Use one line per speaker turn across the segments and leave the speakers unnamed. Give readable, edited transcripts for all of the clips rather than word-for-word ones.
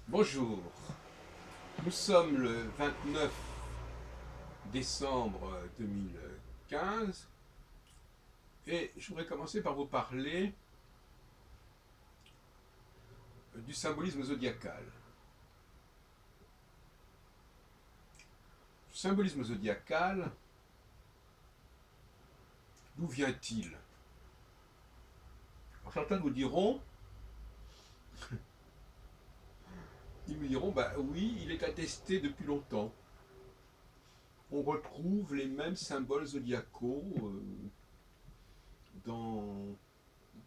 Bonjour, nous sommes le 29 décembre 2015 et je voudrais commencer par vous parler du symbolisme zodiacal. Le symbolisme zodiacal, d'où vient-il? Certains vous diront, ils me diront, bah oui, il est attesté depuis longtemps. On retrouve les mêmes symboles zodiacaux dans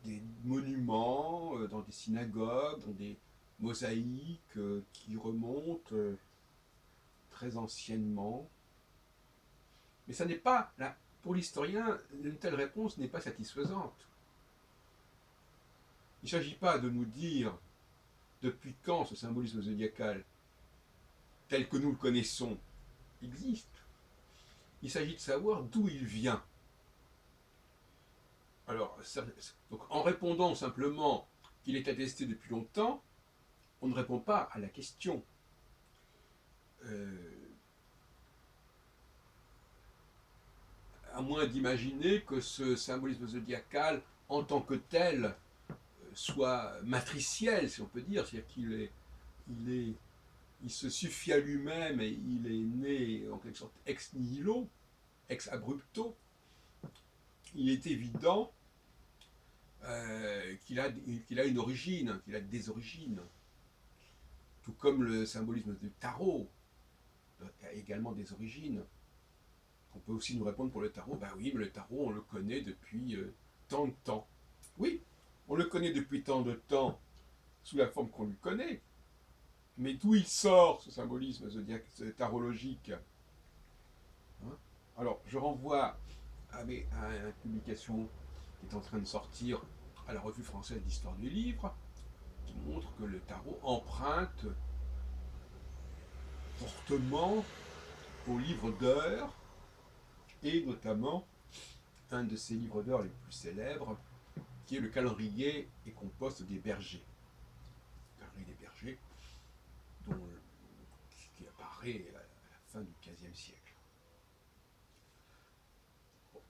des monuments, dans des synagogues, dans des mosaïques qui remontent très anciennement. Mais ça n'est pas, là, pour l'historien, une telle réponse n'est pas satisfaisante. Il ne s'agit pas de nous dire depuis quand ce symbolisme zodiacal, tel que nous le connaissons, existe. Il s'agit de savoir d'où il vient. Alors, donc, en répondant simplement qu'il est attesté depuis longtemps, on ne répond pas à la question. Euh, à moins d'imaginer que ce symbolisme zodiacal, en tant que tel, soit matriciel, si on peut dire, c'est-à-dire il est, il se suffit à lui-même et il est né en quelque sorte ex nihilo, ex abrupto. Il est évident qu'il a une origine, qu'il a des origines. Tout comme le symbolisme du tarot a également des origines. On peut aussi nous répondre pour le tarot, ben oui, mais le tarot, on le connaît depuis tant de temps. Oui, on le connaît depuis tant de temps sous la forme qu'on lui connaît, mais d'où il sort ce symbolisme tarologique, hein? Alors, je renvoie à une publication qui est en train de sortir à la Revue française d'histoire du livre, qui montre que le tarot emprunte fortement au livre d'heures, et notamment un de ses livres d'heures les plus célèbres, qui est le calendrier et compost des bergers. Le calendrier des bergers, dont, qui apparaît à la fin du XVe siècle. Bon,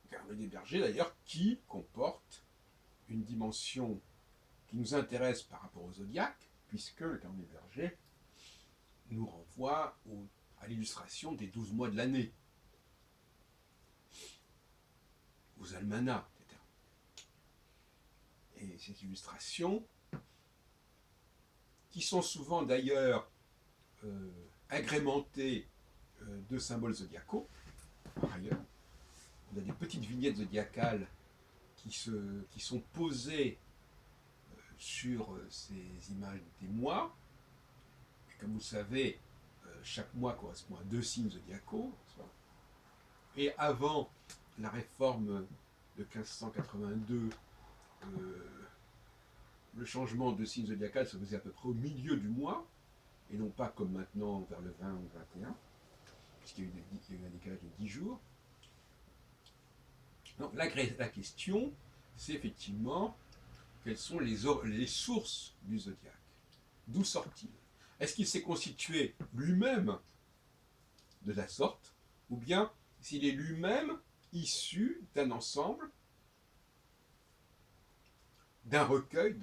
le calendrier des bergers, d'ailleurs, qui comporte une dimension qui nous intéresse par rapport au zodiaque, puisque le calendrier des bergers nous renvoie à l'illustration des 12 mois de l'année, aux almanachs, etc. Et ces illustrations, qui sont souvent d'ailleurs agrémentées de symboles zodiacaux, par ailleurs, on a des petites vignettes zodiacales qui sont posées sur ces images des mois. Et comme vous le savez, chaque mois correspond à deux signes zodiacaux. Et avant la réforme de 1582, le changement de signe zodiacal se faisait à peu près au milieu du mois, et non pas comme maintenant vers le 20 ou 21, puisqu'il y a eu un décalage de 10 jours. Donc la question, c'est effectivement quelles sont les sources du zodiaque. D'où sort-il? Est-ce qu'il s'est constitué lui-même de la sorte, ou bien s'il est lui-même issu d'un ensemble, d'un recueil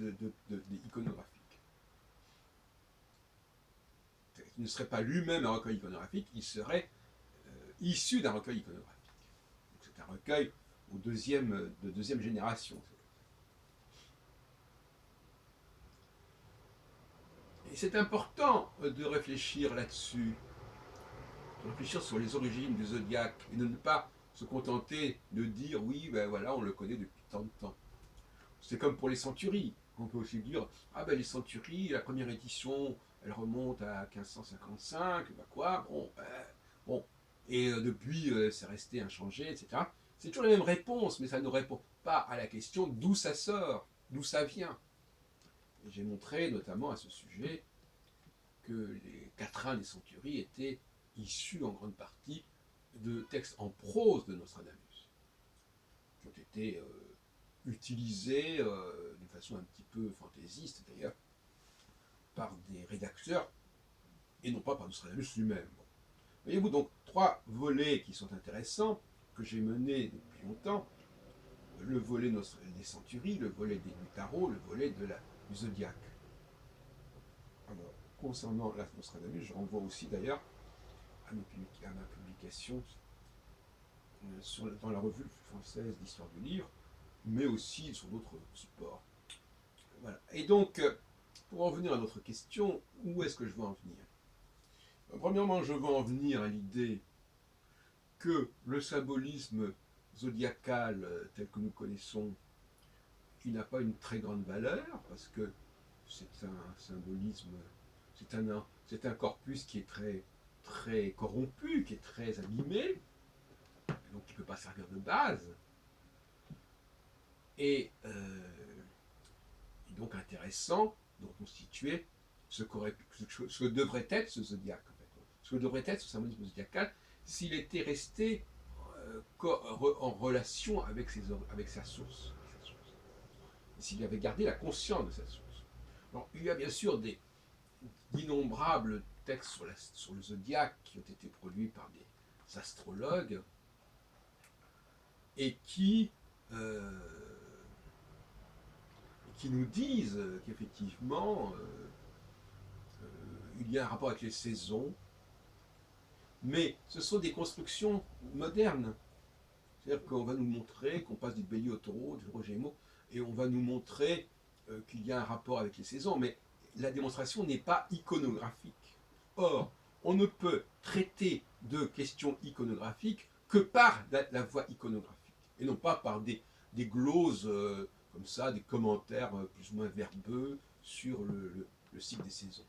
iconographique? Il ne serait pas lui-même un recueil iconographique, il serait issu d'un recueil iconographique. Donc c'est un recueil de deuxième génération. Et c'est important de réfléchir là-dessus, de réfléchir sur les origines du zodiaque, et de ne pas se contenter de dire oui, ben voilà, on le connaît depuis tant de temps. C'est comme pour les centuries. On peut aussi dire ah ben les centuries, la première édition, elle remonte à 1555, ben quoi, bon. Et depuis, c'est resté inchangé, etc. C'est toujours la même réponse, mais ça ne répond pas à la question d'où ça sort, d'où ça vient. Et j'ai montré notamment à ce sujet que les quatrains des centuries étaient issus en grande partie de textes en prose de Nostradamus, qui ont été utilisés de façon un petit peu fantaisiste d'ailleurs par des rédacteurs et non pas par Nostradamus lui-même. Bon. Voyez-vous donc trois volets qui sont intéressants, que j'ai menés depuis longtemps, le volet des centuries, le volet du tarot, le volet du zodiaque. Alors, concernant la Nostradamus, je renvoie aussi d'ailleurs à ma publication dans la revue française d'histoire du livre, mais aussi sur d'autres supports. Voilà. Et donc, pour en venir à notre question, où est-ce que je veux en venir? Premièrement, je veux en venir à l'idée que le symbolisme zodiacal tel que nous connaissons, il n'a pas une très grande valeur, parce que c'est un symbolisme, c'est un corpus qui est très, très corrompu, qui est très abîmé, donc qui ne peut pas servir de base, et donc intéressant de reconstituer ce que devrait être ce zodiaque, en fait. Ce que devrait être ce symbolisme zodiacal s'il était resté en relation avec sa source. S'il avait gardé la conscience de sa source. Alors, il y a bien sûr d'innombrables textes sur le zodiaque qui ont été produits par des astrologues et qui nous disent qu'effectivement, il y a un rapport avec les saisons, mais ce sont des constructions modernes. C'est-à-dire qu'on va nous montrer qu'on passe du bélier au taureau, du taureau au gémeaux, et on va nous montrer qu'il y a un rapport avec les saisons, mais la démonstration n'est pas iconographique. Or, on ne peut traiter de questions iconographiques que par la voie iconographique, et non pas par des gloses comme ça, des commentaires plus ou moins verbeux sur le cycle des saisons.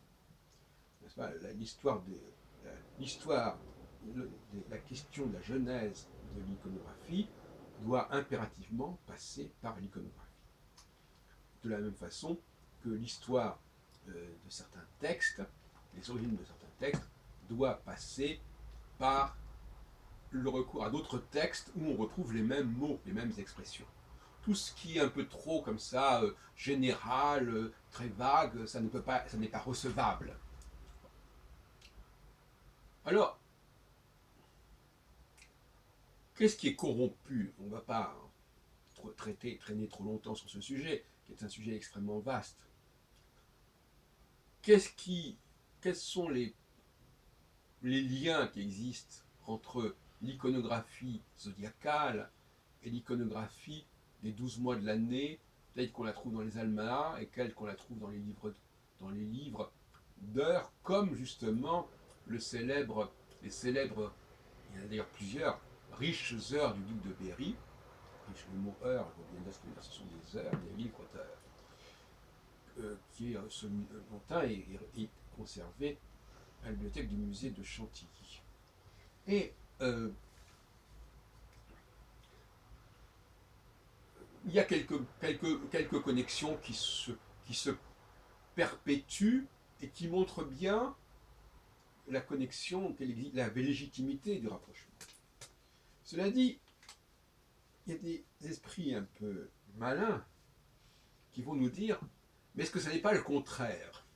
La question de la genèse de l'iconographie doit impérativement passer par l'iconographie. De la même façon que l'histoire de certains textes, les origines de certains textes, doit passer par le recours à d'autres textes où on retrouve les mêmes mots, les mêmes expressions. Tout ce qui est un peu trop comme ça, général, très vague, ça n'est pas recevable. Alors, qu'est-ce qui est corrompu? On ne va pas traîner trop longtemps sur ce sujet, qui est un sujet extrêmement vaste. Quels sont les liens qui existent entre l'iconographie zodiacale et l'iconographie des 12 mois de l'année, telle qu'on la trouve dans les almanachs et telle qu'on la trouve dans les livres d'heures, comme justement les célèbres, il y en a d'ailleurs plusieurs, riches heures du duc de Berry. Le mot heure, il faut bien dire ce que ce sont des heures, des livres d'heures, qui est dont un est conservé à la bibliothèque du musée de Chantilly. Et il y a quelques connexions qui se perpétuent et qui montrent bien la connexion, la légitimité du rapprochement. Cela dit, il y a des esprits un peu malins qui vont nous dire, mais est-ce que ça n'est pas le contraire?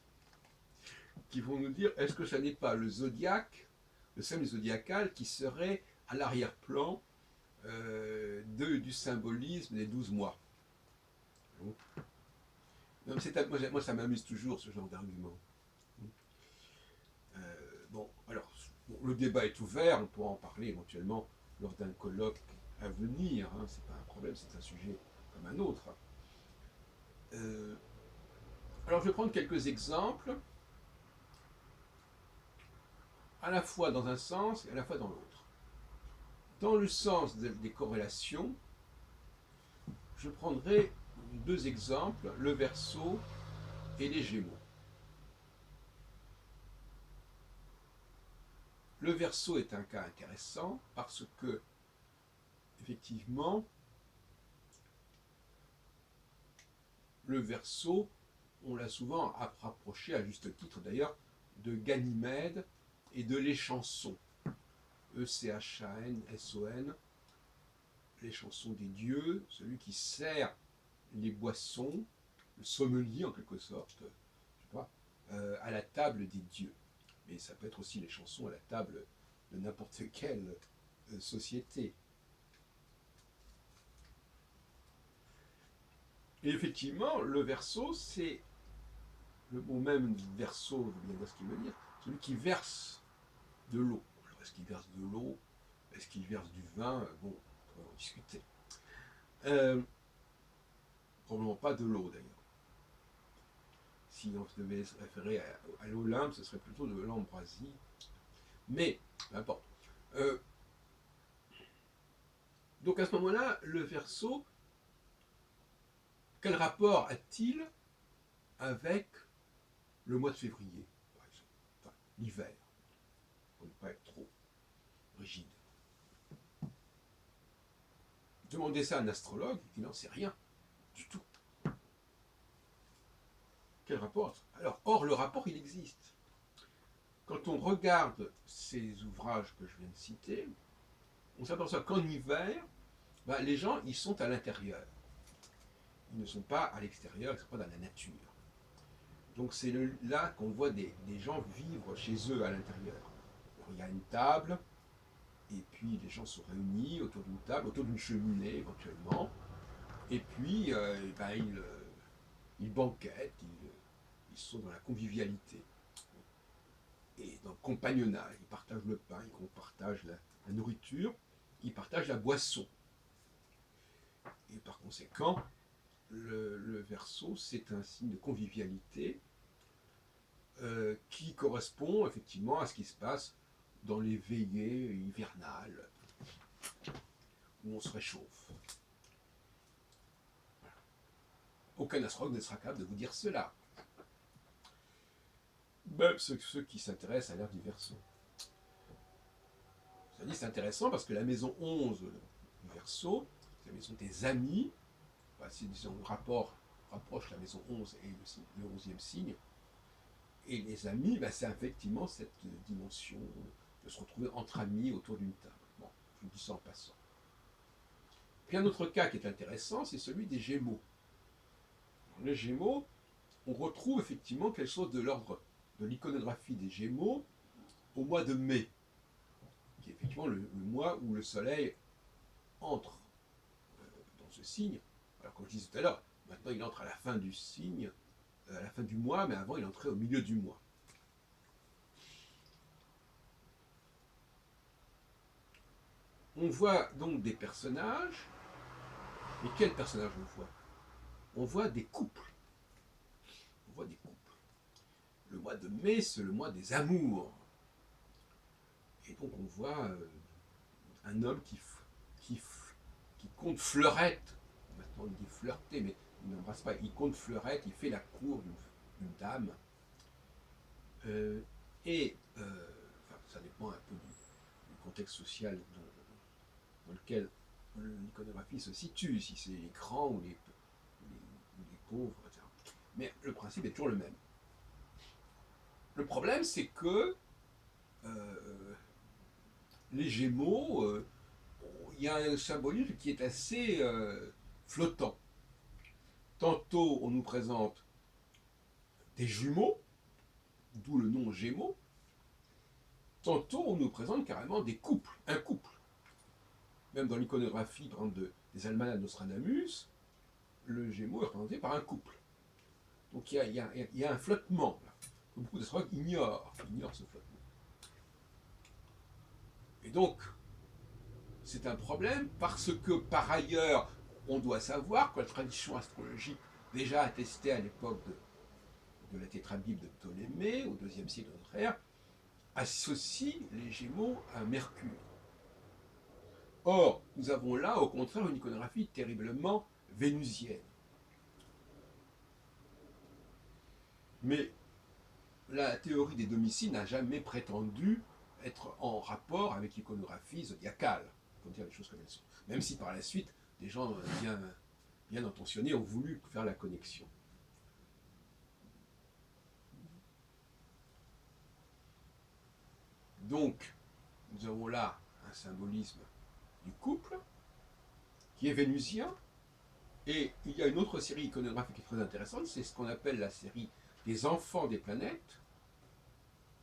Qui vont nous dire, est-ce que ça n'est pas le zodiaque, le symbole zodiacal qui serait à l'arrière-plan du symbolisme des 12 mois? Moi, ça m'amuse toujours, ce genre d'argument. Le débat est ouvert, on pourra en parler éventuellement lors d'un colloque à venir, hein, c'est pas un problème, c'est un sujet comme un autre. Alors je vais prendre quelques exemples, à la fois dans un sens et à la fois dans l'autre. Dans le sens des corrélations, je prendrai deux exemples, le Verseau et les Gémeaux. Le Verseau est un cas intéressant parce que, effectivement, le Verseau, on l'a souvent rapproché, à juste titre d'ailleurs, de Ganymède et de les chansons. E-C-H-A-N-S-O-N, les chansons des dieux, celui qui sert les boissons, le sommelier en quelque sorte, je sais pas, à la table des dieux. Mais ça peut être aussi les chansons à la table de n'importe quelle société. Et effectivement, le verso, c'est le mot même verso, veut bien dire ce qu'il veut dire, celui qui verse de l'eau. Alors, est-ce qu'il verse de l'eau? Est-ce qu'il verse du vin? Bon, on va en discuter. Probablement pas de l'eau d'ailleurs. Si on devait se référer à l'Olympe, ce serait plutôt de l'ambroisie. Mais, peu importe. Donc à ce moment-là, le Verseau, quel rapport a-t-il avec le mois de février, par exemple, enfin, l'hiver, pour ne pas être trop rigide? Demandez ça à un astrologue, il n'en sait rien du tout. Quel rapport? Alors, or, le rapport, il existe. Quand on regarde ces ouvrages que je viens de citer, on s'aperçoit qu'en hiver, les gens, ils sont à l'intérieur. Ils ne sont pas à l'extérieur, ils ne sont pas dans la nature. Donc c'est là qu'on voit des gens vivre chez eux à l'intérieur. Il y a une table, et puis les gens sont réunis autour d'une table, autour d'une cheminée éventuellement, et puis ils banquettent, ils sont dans la convivialité, et dans le compagnonnage. Ils partagent le pain, ils partagent la nourriture, ils partagent la boisson. Et par conséquent, le Verseau, c'est un signe de convivialité qui correspond effectivement à ce qui se passe dans les veillées hivernales où on se réchauffe. Voilà. Aucun astrologue ne sera capable de vous dire cela. Même ceux qui s'intéressent à l'ère du Verseau. Ça dit, c'est intéressant parce que la maison 11 du Verseau, c'est la maison des amis. Si disons, on rapproche la maison 11 et le 11e signe. Et les amis, c'est effectivement cette dimension de se retrouver entre amis autour d'une table. Bon, je vous dis ça en passant. Puis un autre cas qui est intéressant, c'est celui des Gémeaux. Dans les Gémeaux, on retrouve effectivement quelque chose de l'ordre de l'iconographie des Gémeaux au mois de mai, qui est effectivement le mois où le Soleil entre dans ce signe. Alors comme je disais tout à l'heure, maintenant il entre à la fin du signe, à la fin du mois, mais avant il entrait au milieu du mois. On voit donc des personnages, mais quels personnages on voit? On voit des couples. On voit des couples. Le mois de mai, c'est le mois des amours. Et donc on voit un homme qui compte fleurette. Maintenant on dit flirter, mais il n'embrasse pas. Il compte fleurette, il fait la cour d'une dame. Ça dépend un peu du contexte social dans lequel l'iconographie se situe, si c'est les grands ou les pauvres, etc. Mais le principe est toujours le même. Le problème, c'est que les Gémeaux, il y a un symbolisme qui est assez flottant. Tantôt, on nous présente des jumeaux, d'où le nom Gémeaux. Tantôt, on nous présente carrément des couples, un couple. Même dans l'iconographie, par exemple, des almanachs de Nostradamus, le Gémeaux est représenté par un couple. Donc il y a un flottement, là, que beaucoup d'astrologues ignorent ce flottement. Et donc, c'est un problème parce que, par ailleurs, on doit savoir que la tradition astrologique, déjà attestée à l'époque de la tétrabible de Ptolémée, au IIe siècle de notre ère, associe les Gémeaux à Mercure. Or, nous avons là, au contraire, une iconographie terriblement vénusienne. Mais la théorie des domiciles n'a jamais prétendu être en rapport avec l'iconographie zodiacale, pour dire les choses comme elles sont. Même si par la suite, des gens bien intentionnés ont voulu faire la connexion. Donc, nous avons là un symbolisme du couple qui est vénusien, et il y a une autre série iconographique qui est très intéressante, c'est ce qu'on appelle la série les enfants des planètes,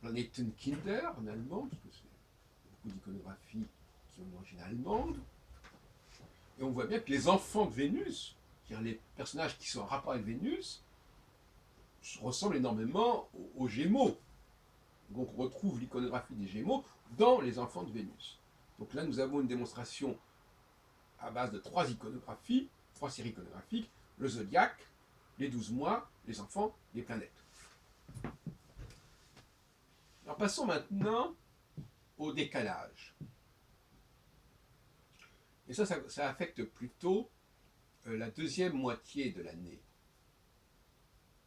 Planetenkinder en allemand, parce que c'est beaucoup d'iconographies qui ont une origine allemande. Et on voit bien que les enfants de Vénus, c'est-à-dire les personnages qui sont en rapport avec Vénus, ressemblent énormément aux Gémeaux. Donc on retrouve l'iconographie des Gémeaux dans les enfants de Vénus. Donc là, nous avons une démonstration à base de 3 iconographies, 3 séries iconographiques, le zodiaque, les 12 mois, les enfants, les planètes. Alors passons maintenant au décalage. Et ça affecte plutôt la deuxième moitié de l'année.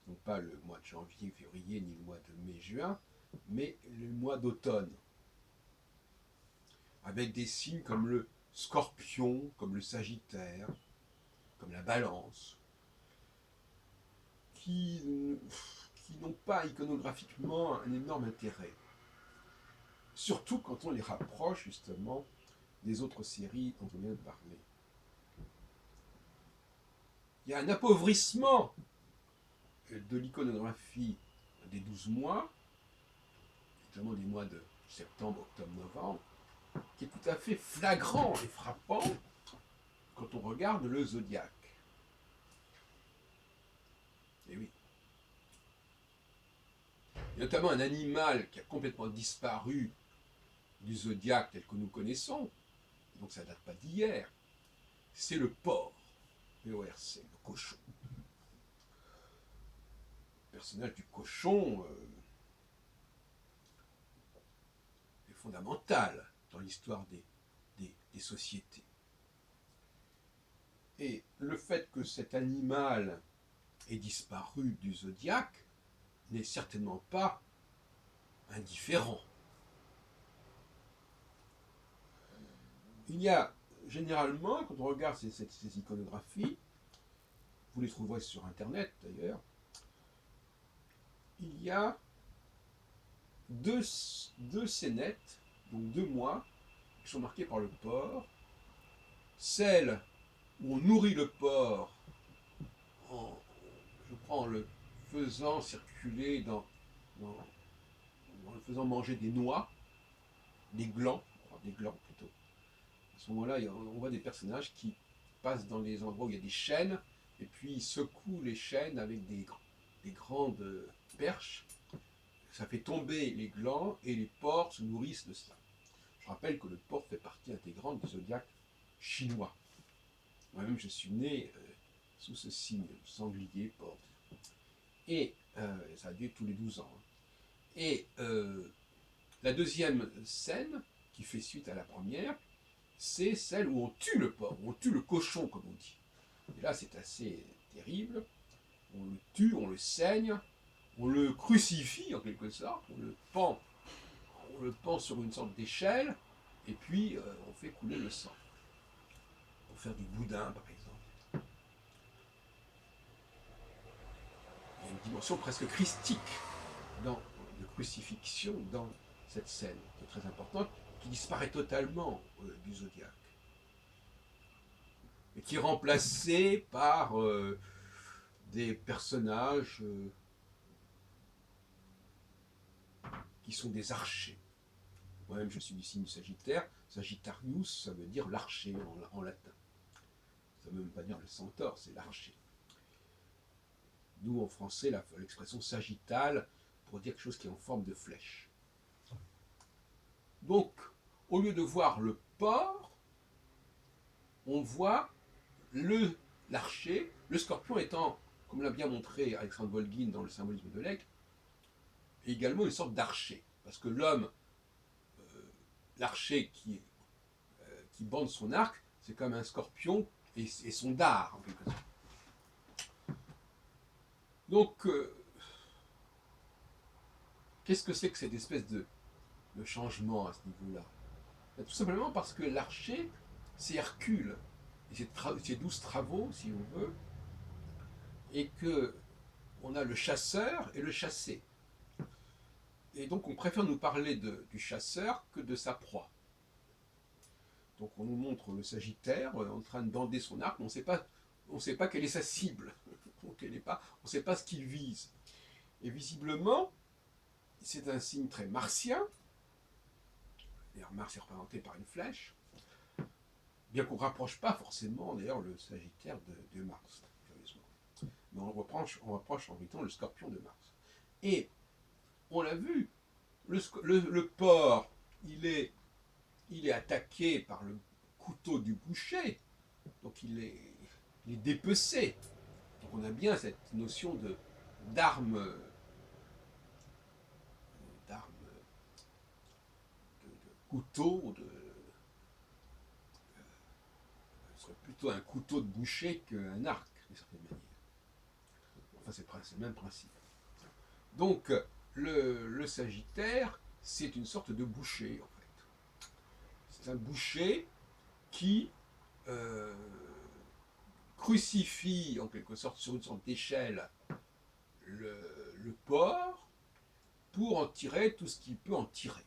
Donc pas le mois de janvier, février, ni le mois de mai, juin, mais le mois d'automne. Avec des signes comme le Scorpion, comme le Sagittaire, comme la Balance, qui n'ont pas iconographiquement un énorme intérêt. Surtout quand on les rapproche justement des autres séries dont on vient de parler. Il y a un appauvrissement de l'iconographie des 12 mois, notamment des mois de septembre, octobre, novembre, qui est tout à fait flagrant et frappant quand on regarde le zodiaque. Et oui. Il y a notamment un animal qui a complètement disparu du zodiaque tel que nous connaissons, donc ça ne date pas d'hier, c'est le porc, P-O-R-C, le cochon. Le personnage du cochon est fondamental dans l'histoire des sociétés. Et le fait que cet animal ait disparu du zodiaque n'est certainement pas indifférent. Il y a généralement, quand on regarde ces iconographies, vous les trouverez sur Internet d'ailleurs, il y a deux scénettes, donc 2 mois, qui sont marqués par le porc. Celle où on nourrit le porc en le faisant circuler en le faisant manger des noix, des glands plutôt. À ce moment-là, on voit des personnages qui passent dans des endroits où il y a des chênes, et puis ils secouent les chênes avec des grandes perches. Ça fait tomber les glands, et les porcs se nourrissent de ça. Je rappelle que le porc fait partie intégrante du zodiaque chinois. Moi-même, je suis né sous ce signe, sanglier, porc. Et ça a lieu tous les 12 ans. Et la deuxième scène, qui fait suite à la première, c'est celle où on tue le porc, où on tue le cochon, comme on dit. Et là, c'est assez terrible. On le tue, on le saigne, on le crucifie en quelque sorte, on le pend sur une sorte d'échelle, et puis on fait couler le sang. Pour faire du boudin, par exemple. Il y a une dimension presque christique de crucifixion dans cette scène, qui est très importante, qui disparaît totalement du zodiaque. Et qui est remplacée par des personnages qui sont des archers. Moi-même, je suis du signe Sagittaire. Sagittarius, ça veut dire l'archer en latin. Ça ne veut même pas dire le centaure, c'est l'archer. Nous, en français, l'expression sagittale pour dire quelque chose qui est en forme de flèche. Donc, au lieu de voir le porc, on voit l'archer, le scorpion étant, comme l'a bien montré Alexandre Volgin dans le symbolisme de l'aigle, également une sorte d'archer. Parce que l'homme, l'archer qui bande son arc, c'est comme un scorpion et son dard, en quelque sorte. Donc, qu'est-ce que c'est que cette espèce de changement à ce niveau-là? Tout simplement parce que l'archer, c'est Hercule, et ses 12 travaux, si on veut, et que on a le chasseur et le chassé. Et donc on préfère nous parler du chasseur que de sa proie. Donc on nous montre le Sagittaire en train de bander son arc, mais on ne sait pas quelle est sa cible. Donc on ne sait pas ce qu'il vise. Et visiblement, c'est un signe très martien. D'ailleurs, Mars est représenté par une flèche. Bien qu'on ne rapproche pas forcément, d'ailleurs, le Sagittaire de Mars, curieusement. Mais on rapproche en mettant le Scorpion de Mars. Et on l'a vu, le porc, il est attaqué par le couteau du boucher, donc il est dépecé. Donc on a bien cette notion d'arme, de couteau, ce serait plutôt un couteau de boucher qu'un arc, d'une certaine manière. Enfin, c'est le même principe. Donc, le Sagittaire, c'est une sorte de boucher, en fait. C'est un boucher qui crucifie, en quelque sorte, sur une sorte d'échelle, le porc pour en tirer tout ce qu'il peut en tirer.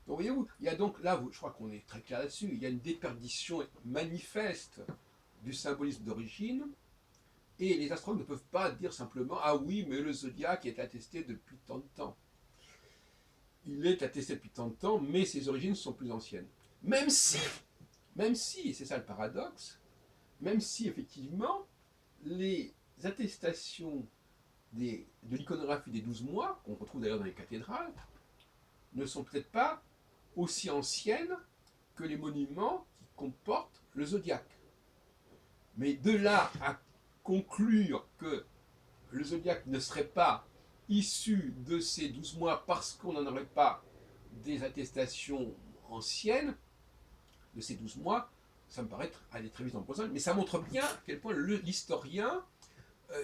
Donc, voyez-vous, il y a donc là, je crois qu'on est très clair là-dessus, il y a une déperdition manifeste du symbolisme d'origine. Et les astrologues ne peuvent pas dire simplement « Ah oui, mais le zodiaque est attesté depuis tant de temps ». Il est attesté depuis tant de temps, mais ses origines sont plus anciennes. Même si, et c'est ça le paradoxe, même si effectivement, les attestations de l'iconographie des 12 mois, qu'on retrouve d'ailleurs dans les cathédrales, ne sont peut-être pas aussi anciennes que les monuments qui comportent le zodiaque. Mais de là à conclure que le zodiaque ne serait pas issu de ces 12 mois parce qu'on n'en aurait pas des attestations anciennes de ces 12 mois, ça me paraît aller très vite en besogne, mais ça montre bien à quel point l'historien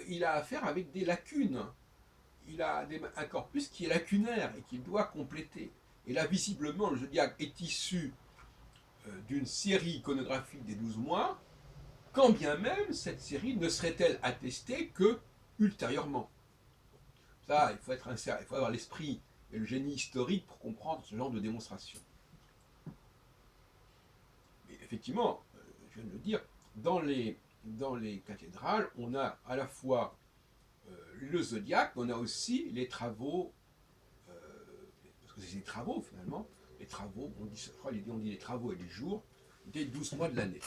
il a affaire avec des lacunes. Il a un corpus qui est lacunaire et qu'il doit compléter. Et là, visiblement, le zodiaque est issu d'une série iconographique des 12 mois, quand bien même cette série ne serait-elle attestée que ultérieurement. Ça, il faut avoir l'esprit et le génie historique pour comprendre ce genre de démonstration. Mais effectivement, je viens de le dire, dans les cathédrales, on a à la fois le zodiaque, mais on a aussi les travaux, parce que c'est des travaux finalement, les travaux, on dit les travaux et les jours des 12 mois de l'année.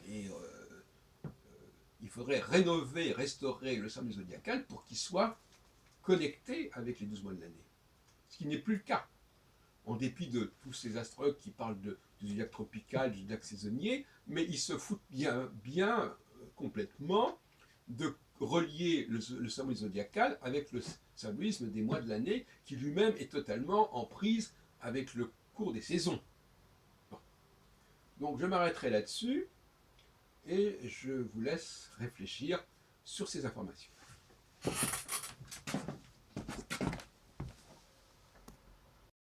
Et il faudrait rénover, restaurer le système zodiacal pour qu'il soit connecté avec les 12 mois de l'année. Ce qui n'est plus le cas. En dépit de tous ces astrologues qui parlent du zodiaque tropical, du zodiaque saisonnier, mais ils se foutent bien complètement de relier le symbolisme zodiacal avec le symbolisme des mois de l'année, qui lui-même est totalement en prise avec le cours des saisons. Bon. Donc je m'arrêterai là-dessus, et je vous laisse réfléchir sur ces informations.